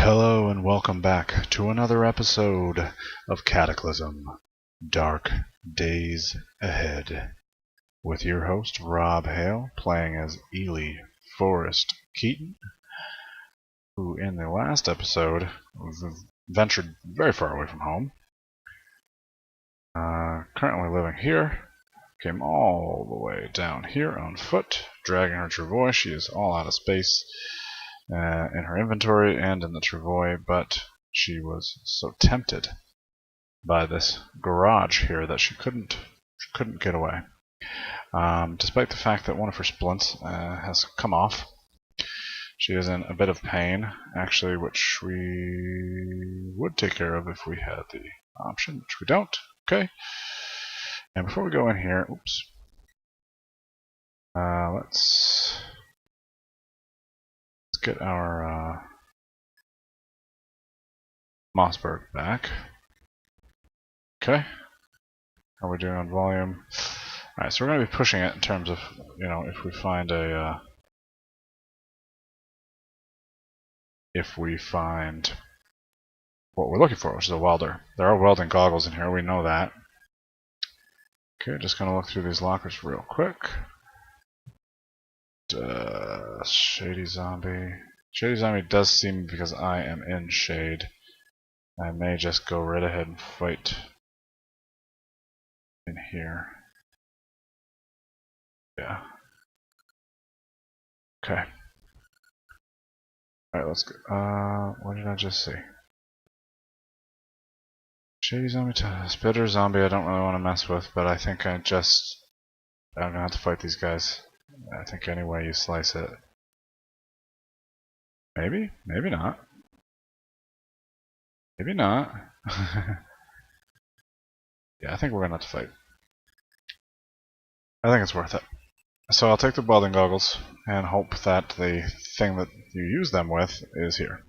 Hello and welcome back to another episode of Cataclysm, Dark Days Ahead, with your host Rob Hale playing as Ely Forrest Keaton, who in the last episode ventured very far away from home. Currently living here, came all the way down here on foot, dragging her travois. She is all out of space in her inventory and in the travois, but she was so tempted by this garage here that she couldn't get away. Despite the fact that one of her splints has come off, she is in a bit of pain, actually, which we would take care of if we had the option, which we don't. Okay. And before we go in here, oops, let's get our Mossberg back. Okay. How are we doing on volume? Alright, so we're going to be pushing it in terms of, if we find a, if we find what we're looking for, which is a welder. There are welding goggles in here, we know that. Okay, just going to look through these lockers real quick. Shady Zombie. Shady Zombie does seem, because I am in shade, I may just go right ahead and fight in here. Yeah. Okay. Alright, let's go. What did I just see? Shady Zombie, Spitter Zombie I don't really want to mess with, but I think I'm gonna have to fight these guys. I think any way you slice it. Maybe? Maybe not. Maybe not. Yeah, I think we're gonna have to fight. I think it's worth it. So I'll take the welding goggles and hope that the thing that you use them with is here,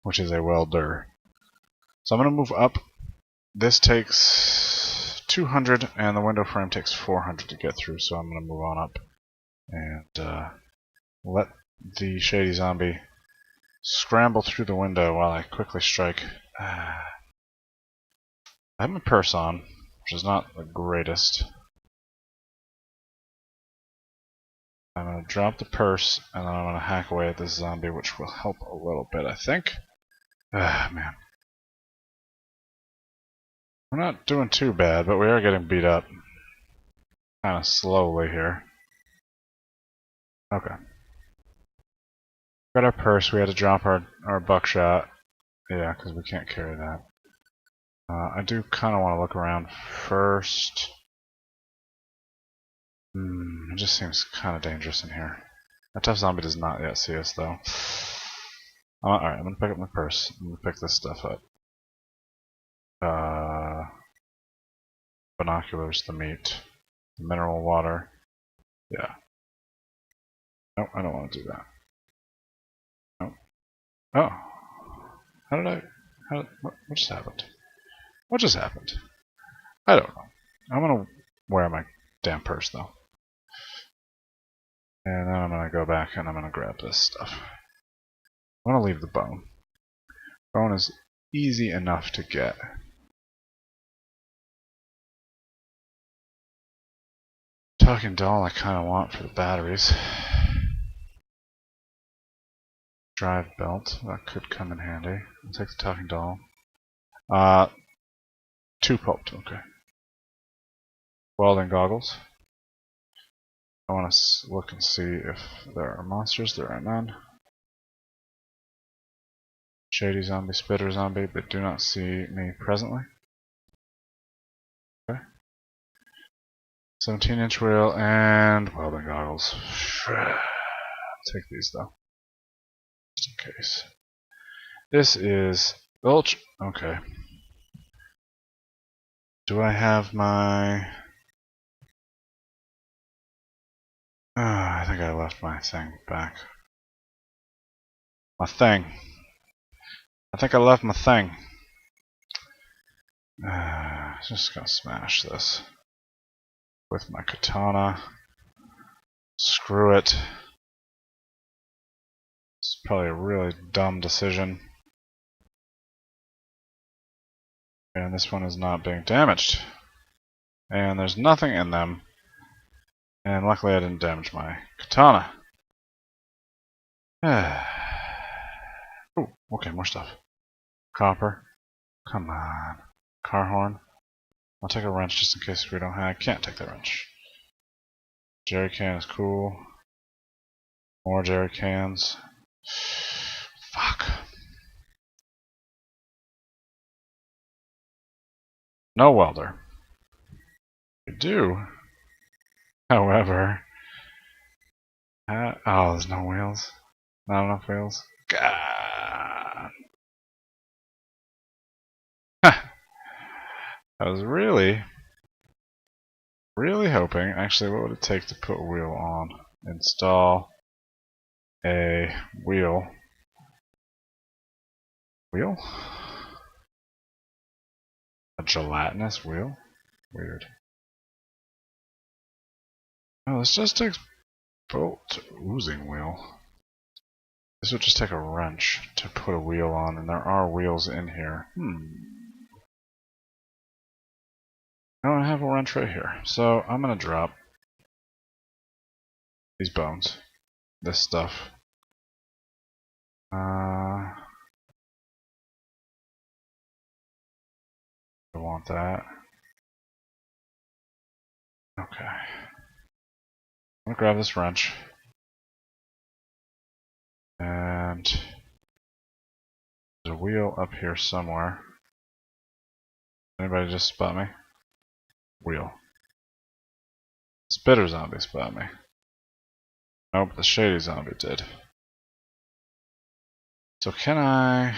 which is a welder. So I'm gonna move up. This takes 200 and the window frame takes 400 to get through, so I'm gonna move on up and let the Shady Zombie scramble through the window while I quickly strike. I have my purse on, which is not the greatest. I'm going to drop the purse, and then I'm going to hack away at this zombie, which will help a little bit, I think. Man. We're not doing too bad, but we are getting beat up. Kind of slowly here. Okay. Got our purse, we had to drop our buckshot. Yeah, because we can't carry that. I do kind of want to look around first. It just seems kind of dangerous in here. A tough zombie does not yet see us, though. Alright, I'm going to pick up my purse. I'm going to pick this stuff up. Binoculars, the meat, the mineral water. Yeah. No, I don't want to do that. No. Oh. What just happened? What just happened? I don't know. I'm going to wear my damn purse, though. And then I'm going to go back and I'm going to grab this stuff. I want to leave the bone. Bone is easy enough to get. Talking doll I kind of want for the batteries. Drive belt, that could come in handy. I'll take the talking doll. 2 pulped, okay. Welding goggles. I want to look and see if there are monsters. There are none. Shady Zombie, Spitter Zombie, but do not see me presently. Okay. 17-inch wheel and welding goggles. I'll take these though, just in case. This is Ulch. Okay. Do I have my? I think I left my thing back. My thing. I think I left my thing. Just gonna smash this with my katana. Screw it. It's probably a really dumb decision. And this one is not being damaged. And there's nothing in them. And luckily I didn't damage my katana. Oh, okay, more stuff. Copper. Come on. Car horn. I'll take a wrench just in case we don't have. I can't take the wrench. Jerry can is cool. More jerry cans. Fuck. No welder. We do. However. Oh, there's no wheels. Not enough wheels. God. I was really hoping. Actually, what would it take to put a wheel on? Install a wheel. Wheel? A gelatinous wheel? Weird. Oh, this just takes bolt oozing wheel. This would just take a wrench to put a wheel on, and there are wheels in here. I don't have a wrench right here, so I'm gonna drop these bones, this stuff. I want that. Okay. I'm gonna grab this wrench. And there's a wheel up here somewhere. Anybody just spot me? Wheel. Spitter zombie spot me. Nope, the shady zombie did. So can I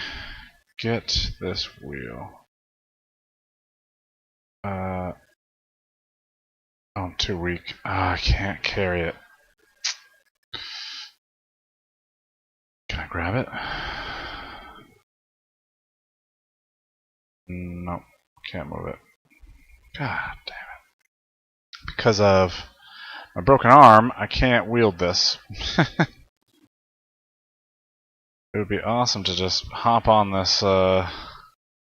get this wheel? Oh, I'm too weak. I can't carry it. Can I grab it? Nope, can't move it. God damn it. Because of my broken arm, I can't wield this. It would be awesome to just hop on this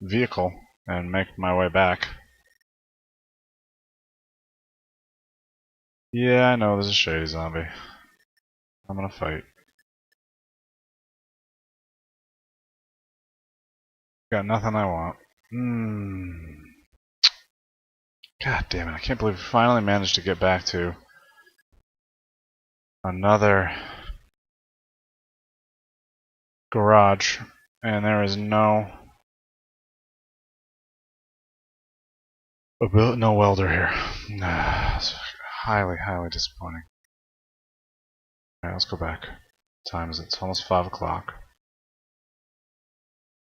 vehicle and make my way back. Yeah, I know there's a shady zombie. I'm gonna fight. Got nothing I want. God damn it, I can't believe we finally managed to get back to another garage, and there is no welder here. It's highly disappointing. Alright, let's go back. What time is it? It's almost 5 o'clock.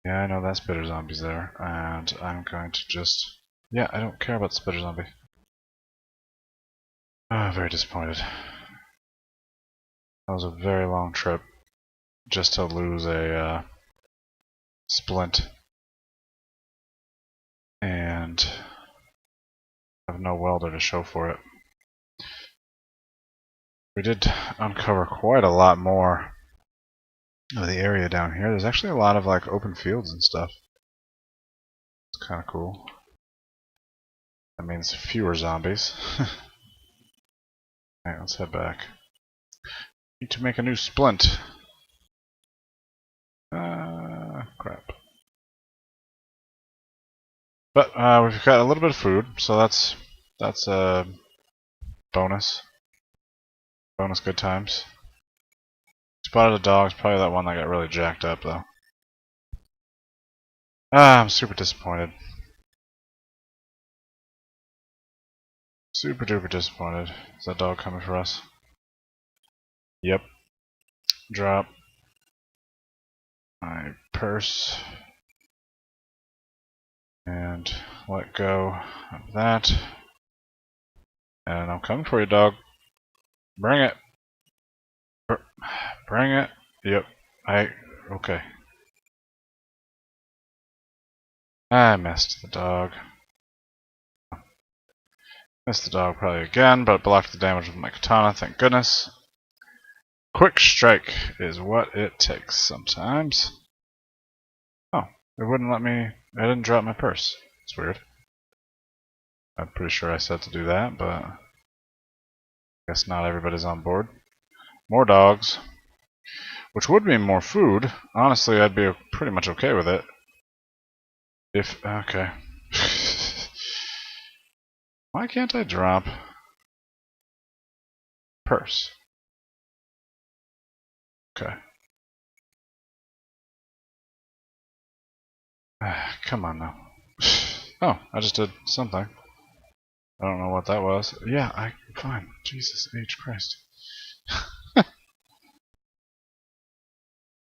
Yeah, I know that spitter zombie's there, and I'm going to just... Yeah, I don't care about the spitter zombie. Very disappointed. That was a very long trip just to lose a splint. And I have no welder to show for it. We did uncover quite a lot more of the area down here. There's actually a lot of like open fields and stuff. It's kind of cool. That means fewer zombies. Alright, let's head back. Need to make a new splint. Crap. But we've got a little bit of food, so that's a bonus. Bonus good times. Spotted a dog. It's probably that one that got really jacked up, though. I'm super disappointed. Super duper disappointed. Is that dog coming for us? Yep. Drop my purse. And let go of that. And I'm coming for you, dog. Bring it. Bring it. Yep. Okay. I missed the dog. Missed the dog probably again, but blocked the damage with my katana, thank goodness. Quick strike is what it takes sometimes. Oh, it wouldn't let me... I didn't drop my purse. It's weird. I'm pretty sure I said to do that, but I guess not everybody's on board. More dogs. Which would mean more food. Honestly, I'd be pretty much okay with it. If... okay. Why can't I drop... purse? Okay. Come on now. Oh, I just did something. I don't know what that was. Yeah, fine. Jesus H. Christ.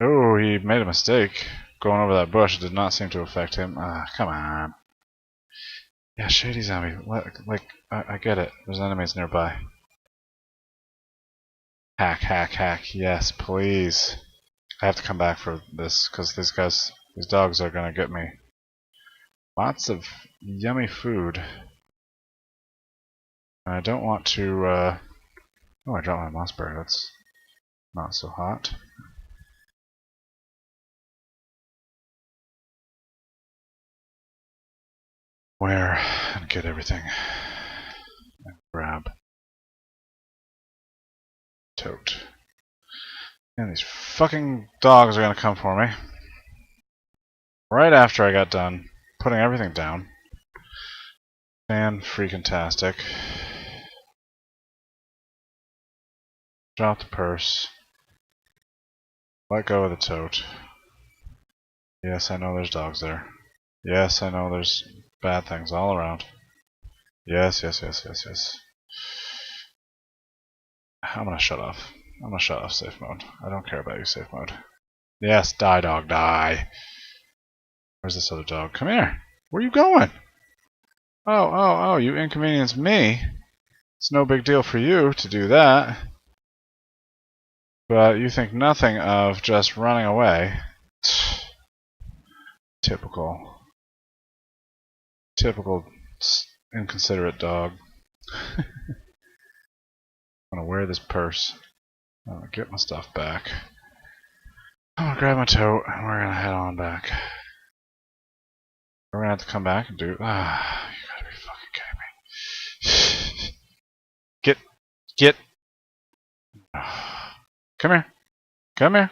Oh, he made a mistake. Going over that bush did not seem to affect him. Come on. Yeah, shady zombie. I get it. There's enemies nearby. Hack, hack, hack. Yes, please. I have to come back for this, because these dogs are gonna get me. Lots of yummy food. I don't want to, oh, I dropped my mossberry. That's not so hot. Where? And get everything. And grab. Tote. And these fucking dogs are gonna come for me. Right after I got done putting everything down. Fan-freaking-tastic. Drop the purse. Let go of the tote. Yes, I know there's dogs there. Yes, I know there's bad things all around. Yes, yes, yes, yes, yes. I'm gonna shut off. I'm gonna shut off safe mode. I don't care about you, safe mode. Yes, die, dog, die. Where's this other dog? Come here. Where are you going? Oh, you inconvenience me. It's no big deal for you to do that. But you think nothing of just running away. Typical. Typical inconsiderate dog. I'm gonna wear this purse. I'm gonna get my stuff back. I'm gonna grab my tote and we're gonna head on back. We're gonna have to come back and do. You gotta be fucking kidding me. Get. Come here. Come here.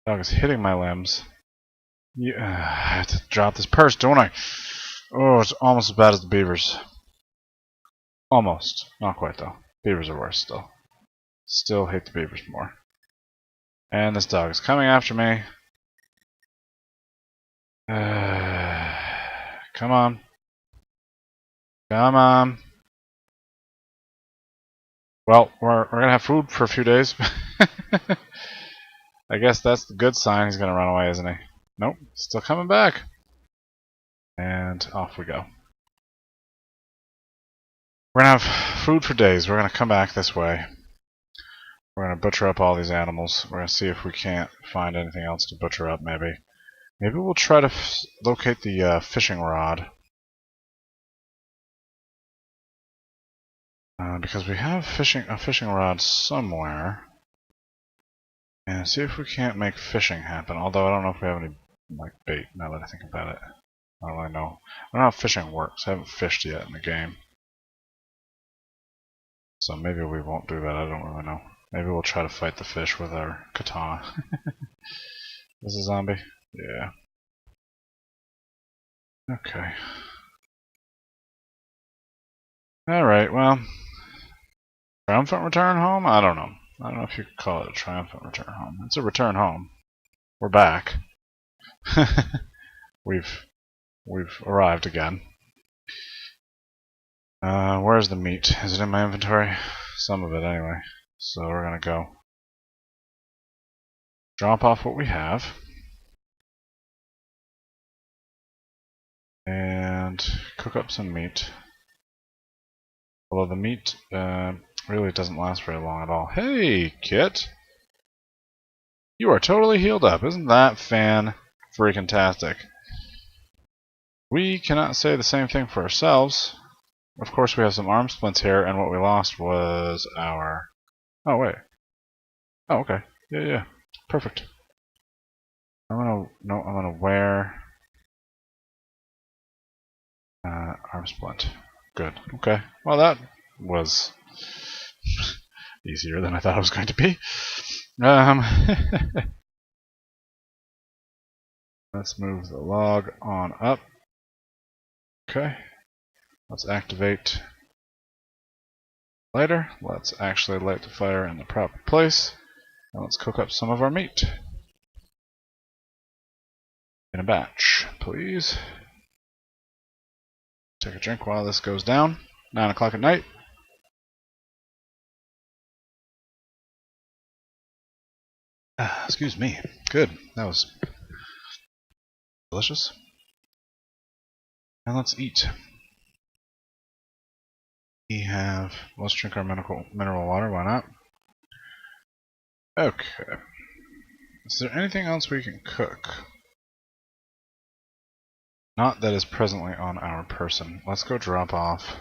Dog is hitting my limbs. I have to drop this purse, don't I? Oh, it's almost as bad as the beavers. Almost. Not quite, though. Beavers are worse, still. Still hate the beavers more. And this dog is coming after me. Come on. Come on. Well, we're gonna have food for a few days. I guess that's the good sign. He's gonna run away, isn't he? Nope. Still coming back. And off we go. We're gonna have food for days. We're gonna come back this way. We're gonna butcher up all these animals. We're gonna see if we can't find anything else to butcher up, maybe. Maybe we'll try to locate the fishing rod. Because we have a fishing rod somewhere. And see if we can't make fishing happen. Although I don't know if we have any bait now that I think about it. I don't really know. I don't know how fishing works. I haven't fished yet in the game. So maybe we won't do that. I don't really know. Maybe we'll try to fight the fish with our katana. This is a zombie? Yeah. Okay. Alright, well. Triumphant return home? I don't know. I don't know if you could call it a triumphant return home. It's a return home. We're back. We've arrived again. Where's the meat? Is it in my inventory? Some of it anyway. So we're gonna go drop off what we have. And cook up some meat. Although the meat really doesn't last very long at all. Hey, Kit! You are totally healed up. Isn't that fan-freaking-tastic? We cannot say the same thing for ourselves. Of course, we have some arm splints here, and what we lost was our... Oh, wait. Oh, okay. Yeah. Perfect. I'm gonna wear Arm splint. Good. Okay. Well, that was easier than I thought it was going to be. Let's move the log on up. Okay. Let's activate lighter. Let's actually light the fire in the proper place. And let's cook up some of our meat. In a batch, please. Take a drink while this goes down. 9 o'clock at night. Excuse me. Good. That was delicious. And let's eat. Let's drink our mineral water. Why not? Okay. Is there anything else we can cook? Not that is presently on our person. Let's go drop off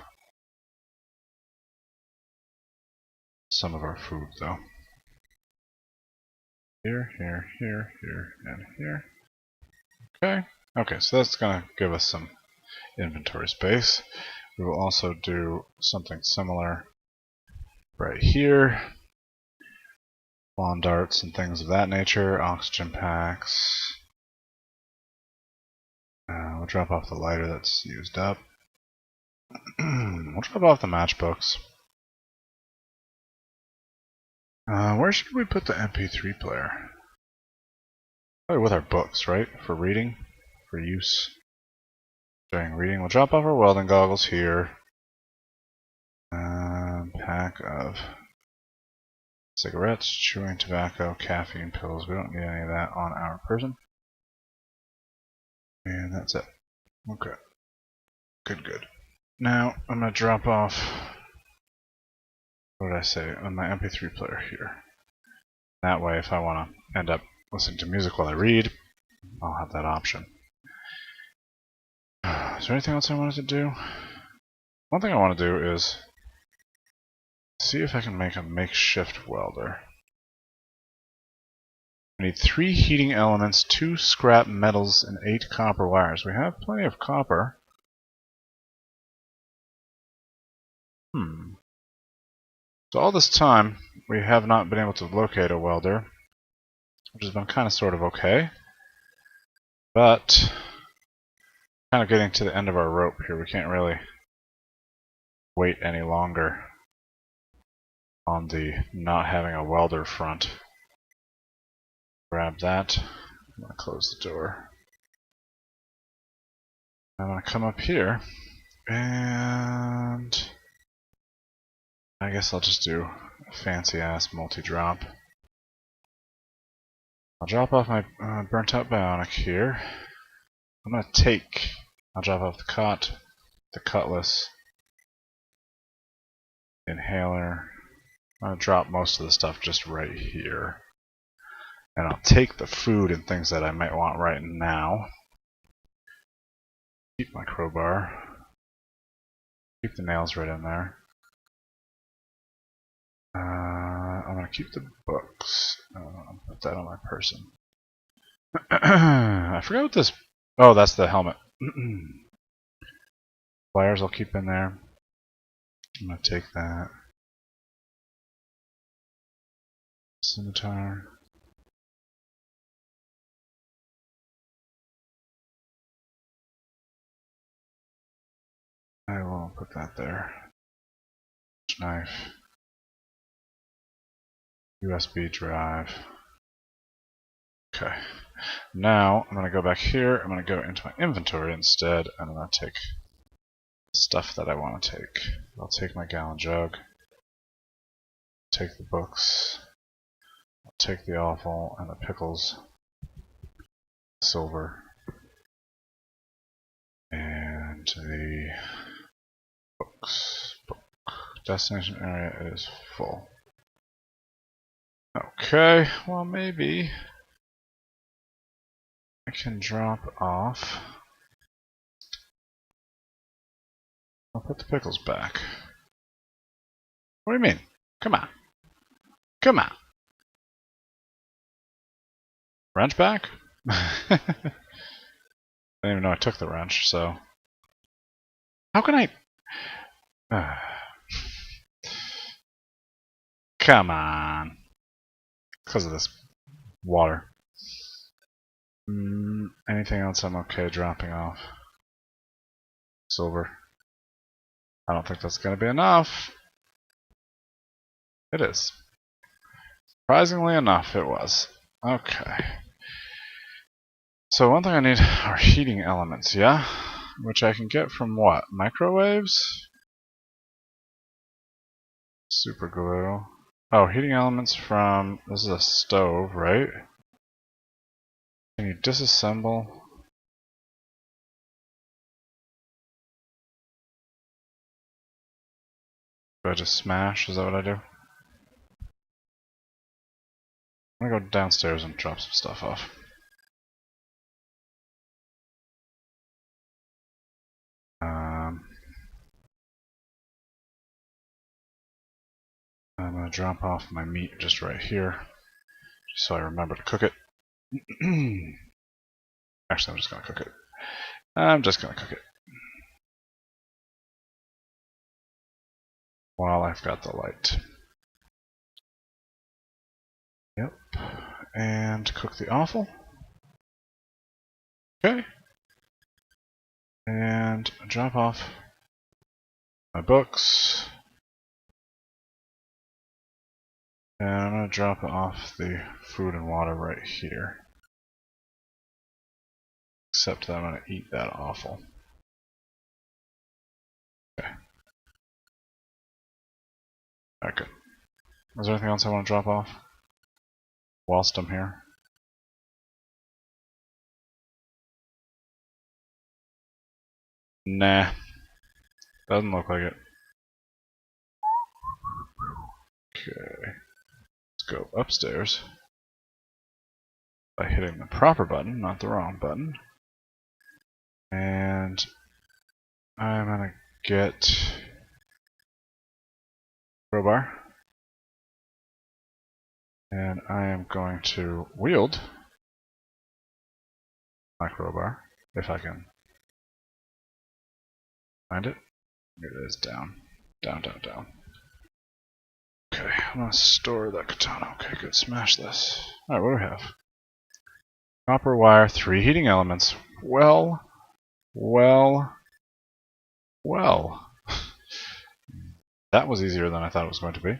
some of our food, though. Here, here, here, here, and here. Okay. Okay, so that's going to give us some inventory space. We will also do something similar right here. Lawn darts and things of that nature. Oxygen packs. We'll drop off the lighter that's used up. We'll drop off the matchbooks. Where should we put the MP3 player? Probably with our books, right? For reading? For use during reading. We'll drop off our welding goggles here. Pack of cigarettes, chewing tobacco, caffeine pills. We don't need any of that on our person. And that's it. Okay. Good, good. Now, I'm going to drop off, what did I say, on my MP3 player here. That way, if I want to end up listening to music while I read, I'll have that option. Is there anything else I wanted to do? One thing I want to do is see if I can make a makeshift welder. We need 3 heating elements, 2 scrap metals, and 8 copper wires. We have plenty of copper. So all this time, we have not been able to locate a welder, which has been kind of sort of okay. But kind of getting to the end of our rope here. We can't really wait any longer on the not having a welder front. Grab that. I'm going to close the door. I'm going to come up here, and I guess I'll just do a fancy-ass multi-drop. I'll drop off my burnt-out bionic here. I'll drop off the cot, the cutlass, inhaler. I'm going to drop most of the stuff just right here. And I'll take the food and things that I might want right now. Keep my crowbar. Keep the nails right in there. I'm going to keep the books. I'll put that on my person. I forgot what this... Oh, that's the helmet. Pliers I'll keep in there. I'm going to take that. Scimitar. I will put that there. Knife. USB drive. Okay. Now I'm going to go back here. I'm going to go into my inventory instead, and I'm going to take the stuff that I want to take. I'll take my gallon jug. Take the books. I'll take the offal and the pickles. Silver. And the books. Destination area is full. Okay, well maybe I can drop off. I'll put the pickles back. What do you mean? Come on. Come on. Wrench back? I didn't even know I took the wrench, so How can I... Come on. Because of this water. Anything else I'm okay dropping off? Silver. I don't think that's going to be enough. It is. Surprisingly enough, it was. Okay. So one thing I need are heating elements, yeah? Which I can get from what? Microwaves? Super glue. Oh, heating elements from... This is a stove, right? Can you disassemble? Do I just smash? Is that what I do? I'm gonna go downstairs and drop some stuff off. I'm gonna drop off my meat just right here, just so I remember to cook it. Actually, I'm just gonna cook it. I'm just gonna cook it. While I've got the light. Yep. And cook the offal. Okay. And drop off my books. And I'm going to drop off the food and water right here. Except that I'm going to eat that offal. Okay. Alright, good. Is there anything else I want to drop off? Whilst I'm here? Nah. Doesn't look like it. Okay. Let's go upstairs. By hitting the proper button, not the wrong button. And I'm gonna get crowbar. And I am going to wield my crowbar, if I can find it. Here it is, down. Down, down, down. Okay, I'm gonna store that katana. Okay, good, smash this. Alright, what do we have? Copper wire, 3 heating elements. Well. That was easier than I thought it was going to be.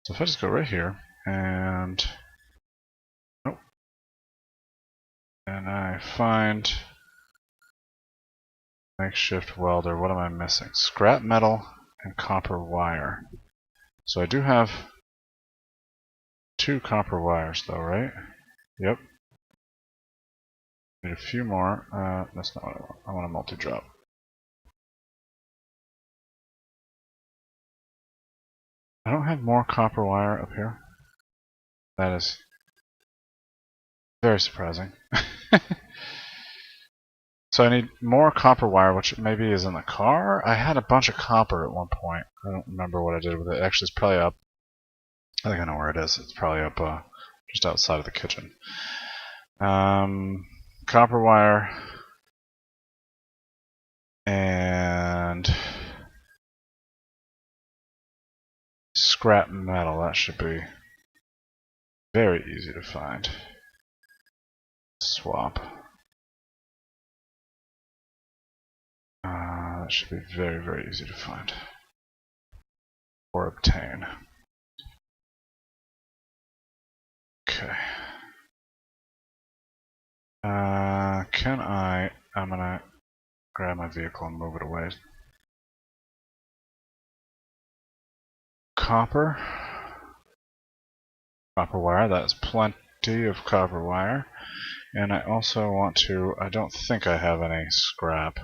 So if I just go right here, and... Nope. And I find... Makeshift welder, what am I missing? Scrap metal and copper wire. So I do have 2 copper wires though, right? Yep. Need a few more. That's not what I want. I want a multi-drop. I don't have more copper wire up here. That is very surprising. So I need more copper wire, which maybe is in the car? I had a bunch of copper at one point. I don't remember what I did with it. Actually, it's probably up. I think I know where it is. It's probably up just outside of the kitchen. Copper wire. And scrap metal. That should be very easy to find. Swap. That should be very, very easy to find. Or obtain. Okay. I'm gonna grab my vehicle and move it away. Copper wire, that is plenty of copper wire. And I also want to, I don't think I have any scrap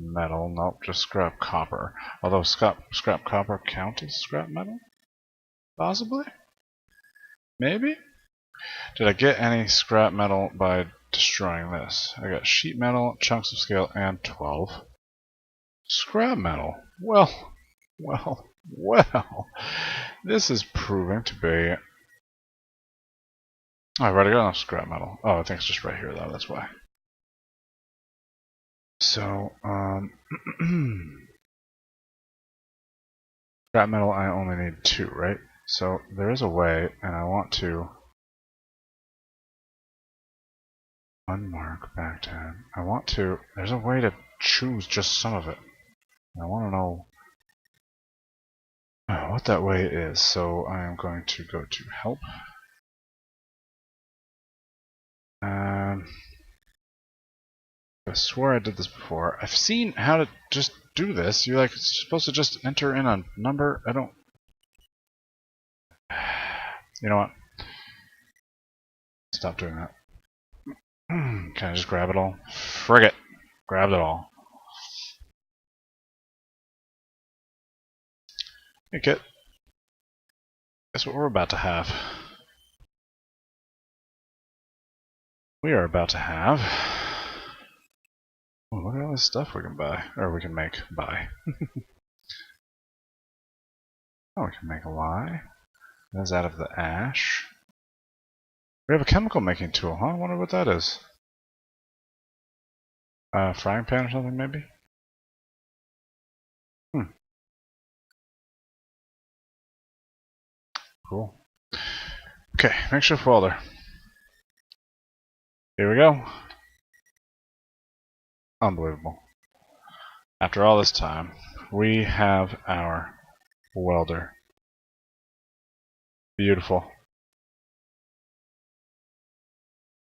metal, nope, just scrap copper. Although scrap copper count as scrap metal? Possibly? Maybe? Did I get any scrap metal by destroying this? I got sheet metal, chunks of scale, and 12. Scrap metal. Well. This is proving to be Oh, I've already got enough scrap metal. Oh, I think it's just right here, though. That's why. So, scrap metal, I only need 2, right? So, there is a way, and I want to unmark back tab. I want to, there's a way to choose just some of it. I want to know what that way is. So, I am going to go to help. I swear I did this before. I've seen how to just do this. You're like supposed to just enter in a number. I don't. You know what? Stop doing that. Can I just grab it all? Frig it. Grabbed it all. Hey, Kit. Guess what we're about to have? We are about to have. Oh, look at all this stuff we can buy. Or we can make. Buy. Oh, we can make a lye. That's out of the ash. We have a chemical making tool, huh? I wonder what that is. Frying pan or something, maybe? Cool. Okay, makeshift welder. Here we go. Unbelievable. After all this time, we have our welder. Beautiful.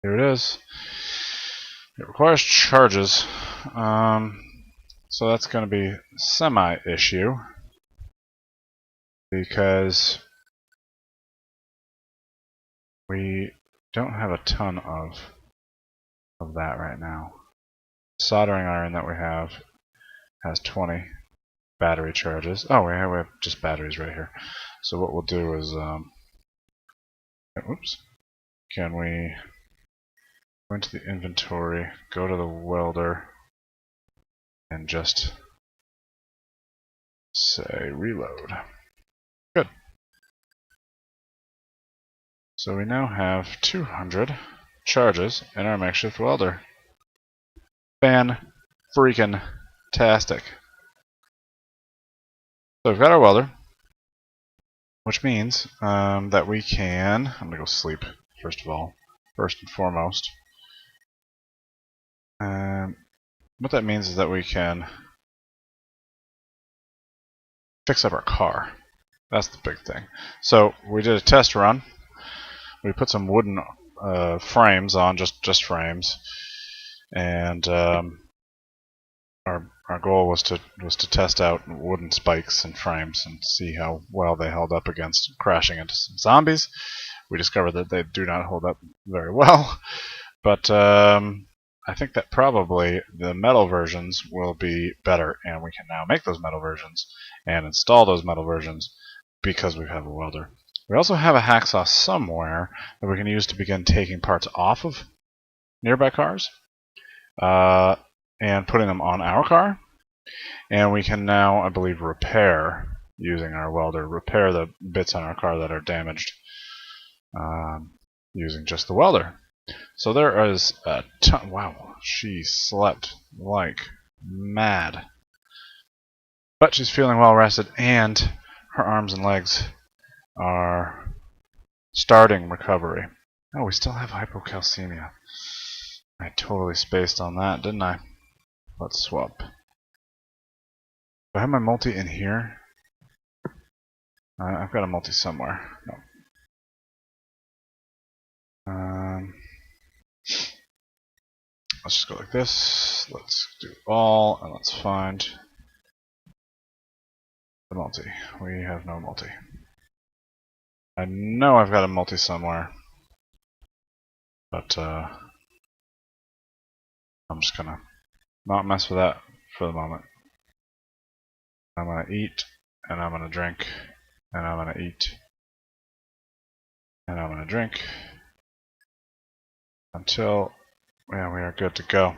Here it is. It requires charges. So that's going to be semi-issue because we don't have a ton of that right now. Soldering iron that we have has 20 battery charges. Oh, we have just batteries right here. So what we'll do is, oops, can we go into the inventory, go to the welder, and just say reload. Good. So we now have 200 charges in our makeshift welder. Fan-freaking-tastic. So we've got our welder, which means that we can. I'm gonna go sleep first of all, first and foremost. What that means is that we can fix up our car. That's the big thing. So we did a test run. We put some wooden frames on, just frames, and our goal was to test out wooden spikes and frames and see how well they held up against crashing into some zombies. We discovered that they do not hold up very well, but I think that probably the metal versions will be better, and we can now make those metal versions and install those metal versions because we have a welder. We also have a hacksaw somewhere that we can use to begin taking parts off of nearby cars and putting them on our car. And we can now, I believe, repair, using our welder, repair the bits on our car that are damaged using just the welder. So there is a ton. Wow, she slept like mad. But she's feeling well rested, and her arms and legs are starting recovery. Oh, we still have hypocalcemia. I totally spaced on that, didn't I? Let's swap. Do I have my multi in here? I've got a multi somewhere. No. Let's just go like this. Let's do all, and let's find the multi. We have no multi. I know I've got a multi somewhere, but I'm just gonna not mess with that for the moment. I'm gonna eat, and I'm gonna drink, and I'm gonna eat, and I'm gonna drink until we are good to go.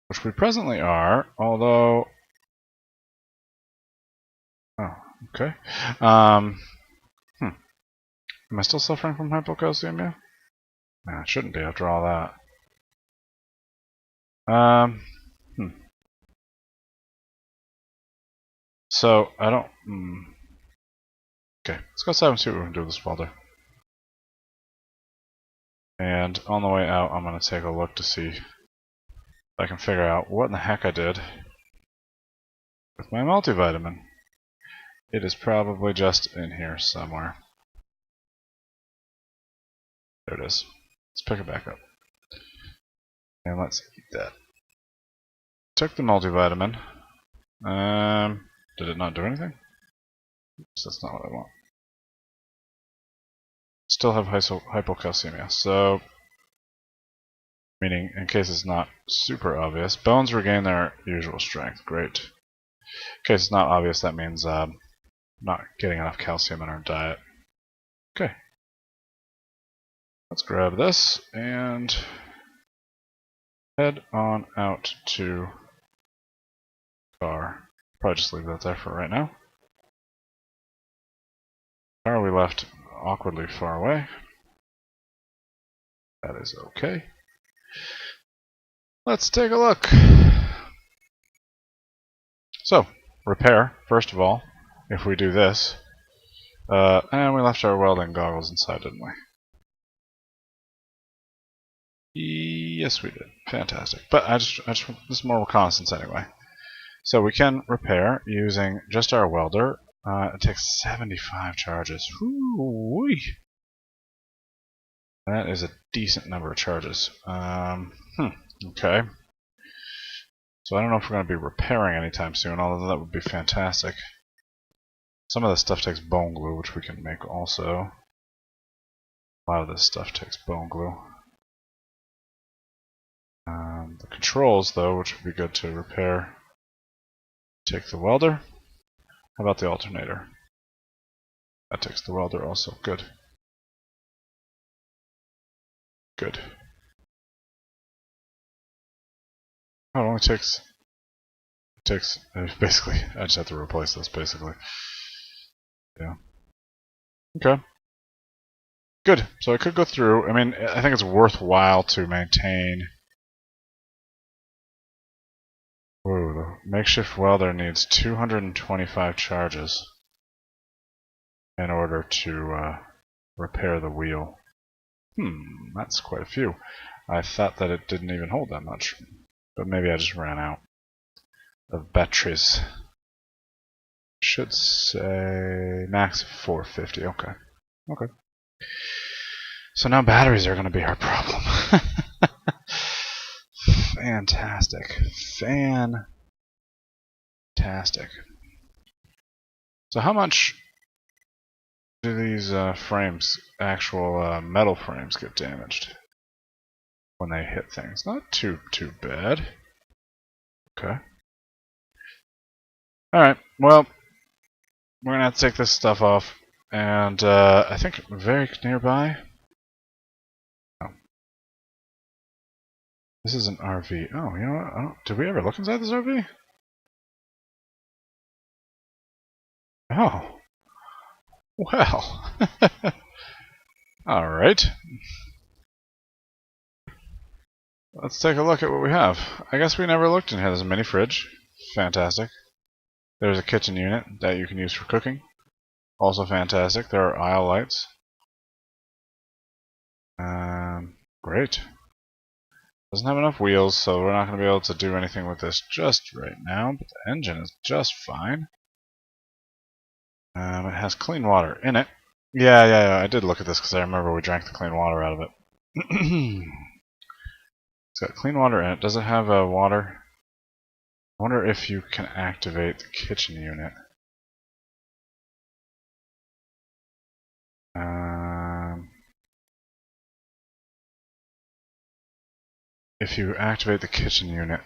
Which we presently are, although oh, okay. Am I still suffering from hypocalcemia? Nah, I shouldn't be after all that. So, I don't... Okay, let's go outside and see what we can do with this welder. And on the way out, I'm going to take a look to see if I can figure out what in the heck I did with my multivitamin. It is probably just in here somewhere. There it is. Let's pick it back up. And let's eat that. Took the multivitamin. Did it not do anything? Oops, that's not what I want. Still have hypocalcemia, so... Meaning, in case it's not super obvious, bones regain their usual strength. Great. In case it's not obvious, that means not getting enough calcium in our diet. Okay. Let's grab this and head on out to car. Probably just leave that there for right now. Car we left awkwardly far away. That is okay. Let's take a look. So, repair, first of all, if we do this. And we left our welding goggles inside, didn't we? Yes, we did. Fantastic. But I just this is more reconnaissance anyway. So we can repair using just our welder. It takes 75 charges. Whoo-wee. That is a decent number of charges. Okay. So I don't know if we're going to be repairing anytime soon, although that would be fantastic. Some of this stuff takes bone glue, which we can make also. A lot of this stuff takes bone glue. The controls, though, which would be good to repair. Take the welder. How about the alternator? That takes the welder also. Good. Good. Oh, it only takes... basically, I just have to replace this, basically. Yeah. Okay. Good. So I could go through. I mean, I think it's worthwhile to maintain... Whoa, the makeshift welder needs 225 charges in order to repair the wheel. That's quite a few. I thought that it didn't even hold that much. But maybe I just ran out of batteries. Should say max 450. Okay. Okay. So now batteries are going to be our problem. Fantastic. Fantastic. So how much do these frames, actual metal frames, get damaged when they hit things? Not too bad. Okay. Alright, well, we're going to have to take this stuff off. And I think very nearby... Oh. This is an RV. Oh, you know what? Did we ever look inside this RV? Oh. Well. Alright. Let's take a look at what we have. I guess we never looked in here. There's a mini fridge. Fantastic. There's a kitchen unit that you can use for cooking. Also fantastic. There are aisle lights. Great. Doesn't have enough wheels, so we're not going to be able to do anything with this just right now, but the engine is just fine. It has clean water in it. Yeah, I did look at this because I remember we drank the clean water out of it. It's got clean water in it. Does it have water? I wonder if you can activate the kitchen unit. If you activate the kitchen unit,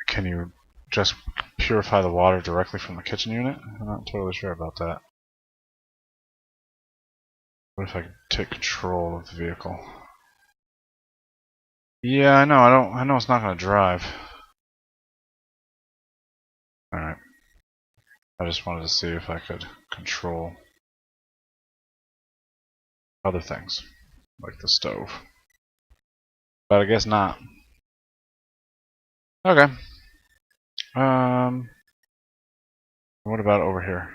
can you just purify the water directly from the kitchen unit? I'm not totally sure about that. What if I could take control of the vehicle? Yeah, I know. I know it's not going to drive. All right. I just wanted to see if I could control other things, like the stove. But I guess not. Okay. What about over here?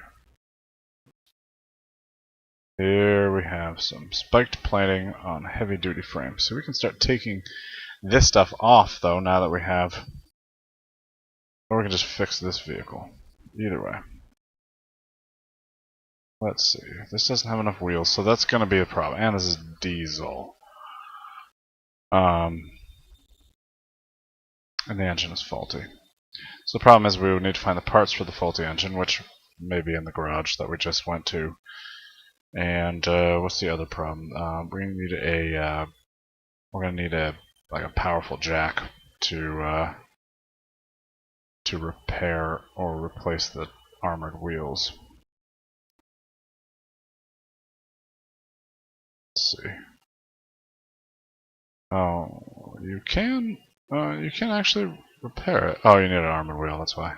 Here we have some spiked plating on heavy-duty frames. So we can start taking this stuff off, though, now that we have... Or we can just fix this vehicle. Either way. Let's see. This doesn't have enough wheels, so that's going to be a problem. And this is diesel. And the engine is faulty. So the problem is we would need to find the parts for the faulty engine, which may be in the garage that we just went to. And what's the other problem? We're gonna need a powerful jack to repair or replace the armored wheels. Let's see. Oh, you can actually repair it. Oh, you need an armored wheel. That's why.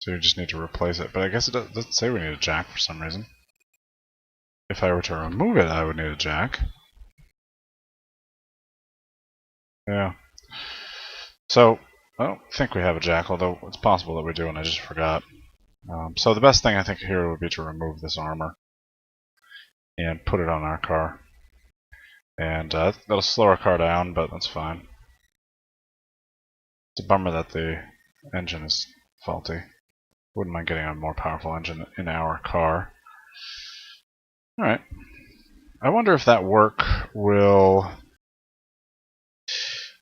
So you just need to replace it. But I guess it doesn't say we need a jack for some reason. If I were to remove it, I would need a jack. Yeah. So, I don't think we have a jack, although it's possible that we do and I just forgot. So the best thing I think here would be to remove this armor and put it on our car. And that'll slow our car down, but that's fine. It's a bummer that the engine is faulty. Wouldn't mind getting a more powerful engine in our car. Alright. I wonder if that work will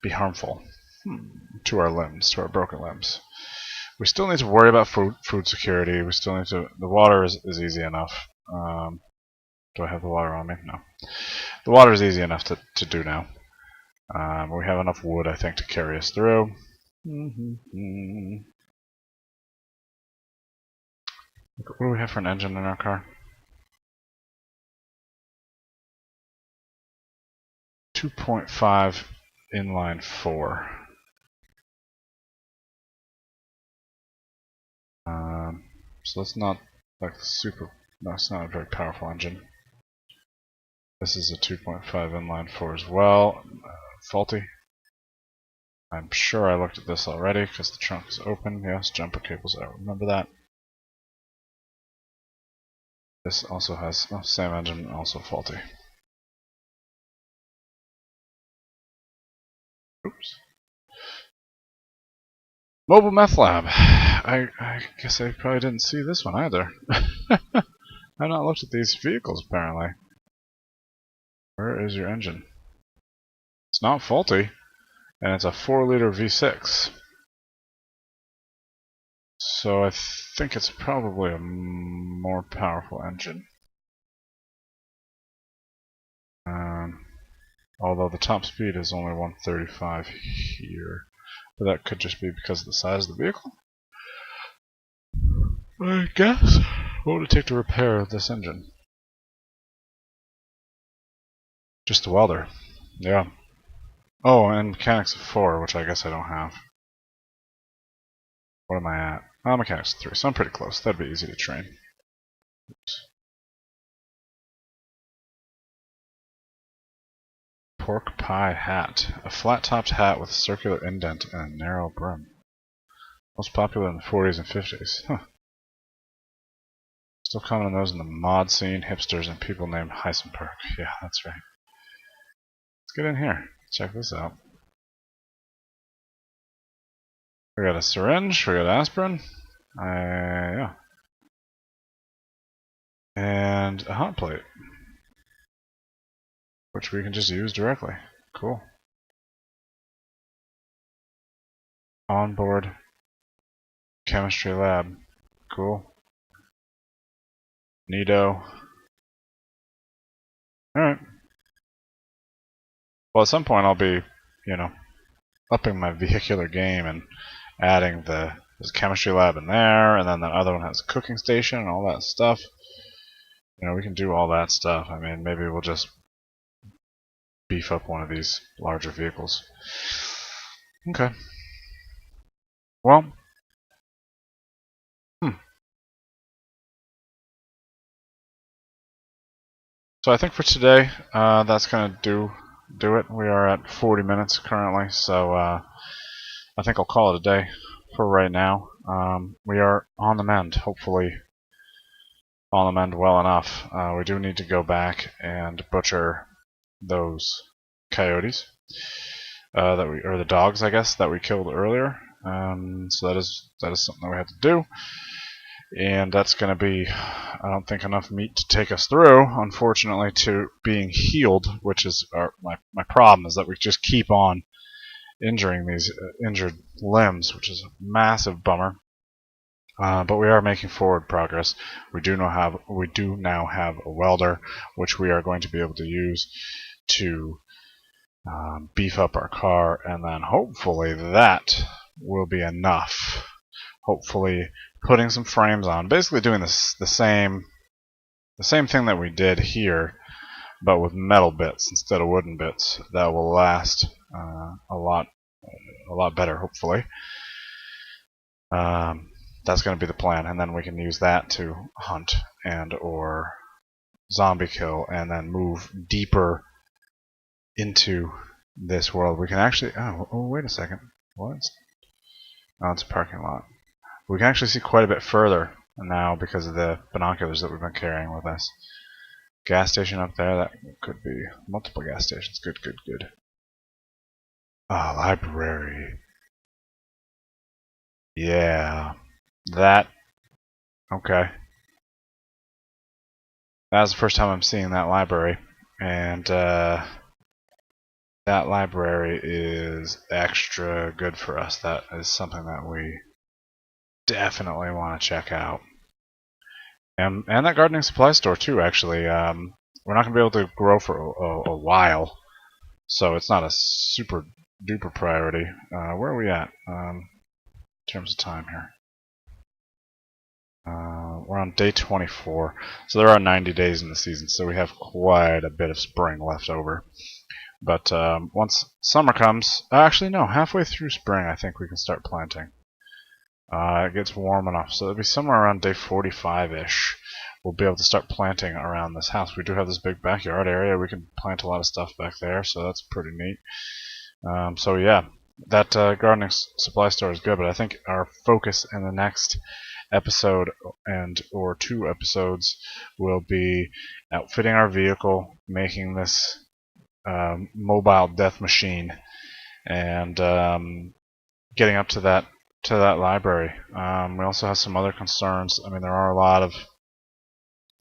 be harmful to our limbs, to our broken limbs. We still need to worry about food security. We still need to... The water is easy enough. Do I have the water on me? No. The water is easy enough to do now. We have enough wood, I think, to carry us through. What do we have for an engine in our car? 2.5 inline 4. So that's not like super... No, it's not a very powerful engine. This is a 2.5 inline 4 as well. Faulty. I'm sure I looked at this already because the trunk is open. Yes, jumper cables, I remember that. This also has same engine, also faulty. Oops. Mobile Meth Lab. I guess I probably didn't see this one either. I've not looked at these vehicles apparently. Where is your engine? It's not faulty, and it's a 4-liter V6. So I think it's probably a more powerful engine. Although the top speed is only 135 here. But that could just be because of the size of the vehicle. I guess. What would it take to repair this engine? Just a welder. Yeah. Oh, and mechanics of 4, which I guess I don't have. What am I at? Oh, mechanics of 3, so I'm pretty close. That'd be easy to train. Oops. Pork pie hat. A flat-topped hat with a circular indent and a narrow brim. Most popular in the 40s and 50s. Huh. Still common in those in the mod scene, hipsters, and people named Heisenberg. Yeah, that's right. Let's get in here. Check this out. We got a syringe, we got aspirin. Yeah. And a hot plate, which we can just use directly. Cool. Onboard chemistry lab. Cool. Neato. Alright. Well, at some point I'll be, upping my vehicular game and adding there's a chemistry lab in there, and then the other one has a cooking station and all that stuff. We can do all that stuff. I mean, maybe we'll just beef up one of these larger vehicles. Okay. Well, So I think for today, that's gonna do it. We are at 40 minutes currently, so I think I'll call it a day for right now. We are on the mend, hopefully on the mend well enough. We do need to go back and butcher those coyotes or the dogs, I guess, that we killed earlier. So that is something that we have to do, and that's going to be, I don't think, enough meat to take us through, unfortunately, to being healed, which is my problem, is that we just keep on injuring these injured limbs, which is a massive bummer. But we are making forward progress. We do now have a welder, which we are going to be able to use to beef up our car, and then hopefully that will be enough. Hopefully, putting some frames on, basically doing this the same thing that we did here, but with metal bits instead of wooden bits. That will last a lot better, hopefully. That's going to be the plan, and then we can use that to hunt and or zombie kill, and then move deeper into this world. We can actually, oh wait a second, what? Oh, it's a parking lot. We can actually see quite a bit further now because of the binoculars that we've been carrying with us. Gas station up there, that could be multiple gas stations. Good. Ah, library. Yeah, that, okay. That's the first time I'm seeing that library, and that library is extra good for us. That is something that we definitely want to check out. And that gardening supply store too, actually. We're not going to be able to grow for a while, so it's not a super duper priority. Where are we at in terms of time here? We're on day 24, so there are 90 days in the season, so we have quite a bit of spring left over. But once summer comes, actually no, halfway through spring I think we can start planting. It gets warm enough, so it'll be somewhere around day 45-ish. We'll be able to start planting around this house. We do have this big backyard area. We can plant a lot of stuff back there, so that's pretty neat. So yeah, that gardening supply store is good, but I think our focus in the next episode and or 2 episodes will be outfitting our vehicle, making this mobile death machine, and getting up to that library. We also have some other concerns. I mean, there are a lot of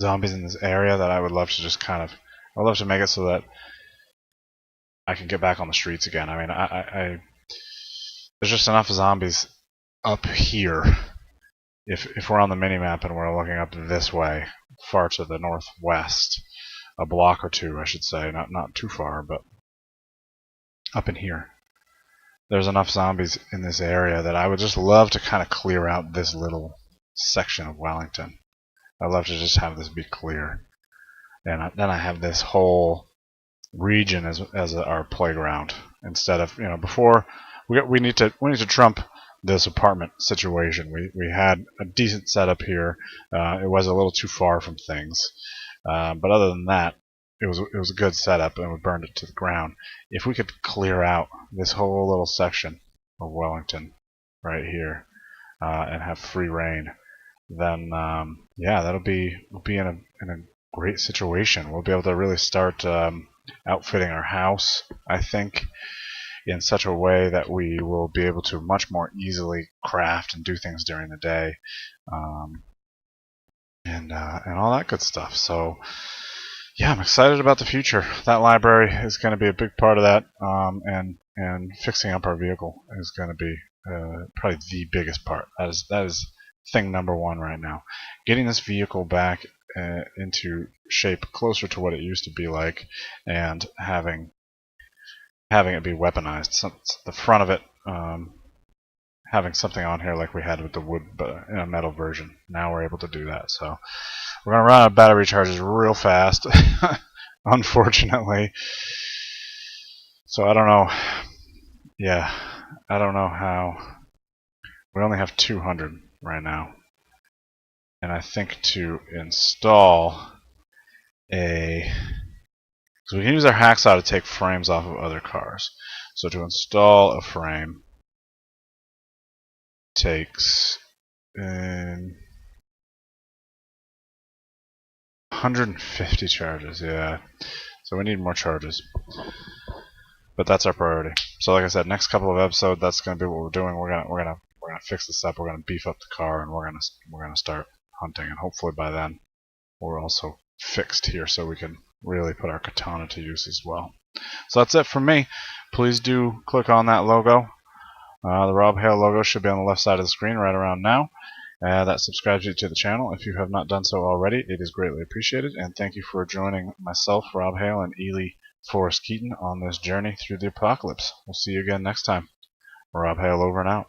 zombies in this area that I would love to just I'd love to make it so that I can get back on the streets again. I mean, there's just enough zombies up here. If we're on the mini-map and we're looking up this way, far to the northwest, a block or 2, I should say, not too far, but up in here, there's enough zombies in this area that I would just love to kind of clear out this little section of Wellington. I'd love to just have this be clear, and then I have this whole region as our playground, instead of, before we need to trump this apartment situation. We had a decent setup here. It was a little too far from things, but other than that, it was a good setup, and we burned it to the ground. If we could clear out this whole little section of Wellington right here and have free reign, then yeah, we'll be in a great situation. We'll be able to really start outfitting our house, I think, in such a way that we will be able to much more easily craft and do things during the day, and all that good stuff. So yeah, I'm excited about the future. That library is going to be a big part of that, and fixing up our vehicle is going to be probably the biggest part. That is thing number 1 right now. Getting this vehicle back into shape closer to what it used to be like, and having it be weaponized. The front of it having something on here like we had with the wood, but in a metal version. Now we're able to do that. So we're going to run out of battery charges real fast, unfortunately. So I don't know. Yeah, I don't know how. We only have 200 right now. And I think to install so we can use our hacksaw to take frames off of other cars. So to install a frame takes 150 charges, yeah. So we need more charges. But that's our priority. So like I said, next couple of episodes, that's gonna be what we're doing. We're gonna fix this up. We're gonna beef up the car, and we're gonna start hunting. And hopefully by then, we're also fixed here, so we can really put our katana to use as well. So that's it from me. Please do click on that logo. The Rob Hale logo should be on the left side of the screen right around now. That subscribes you to the channel. If you have not done so already, it is greatly appreciated. And thank you for joining myself, Rob Hale, and Ely Forrest Keaton on this journey through the apocalypse. We'll see you again next time. Rob Hale over and out.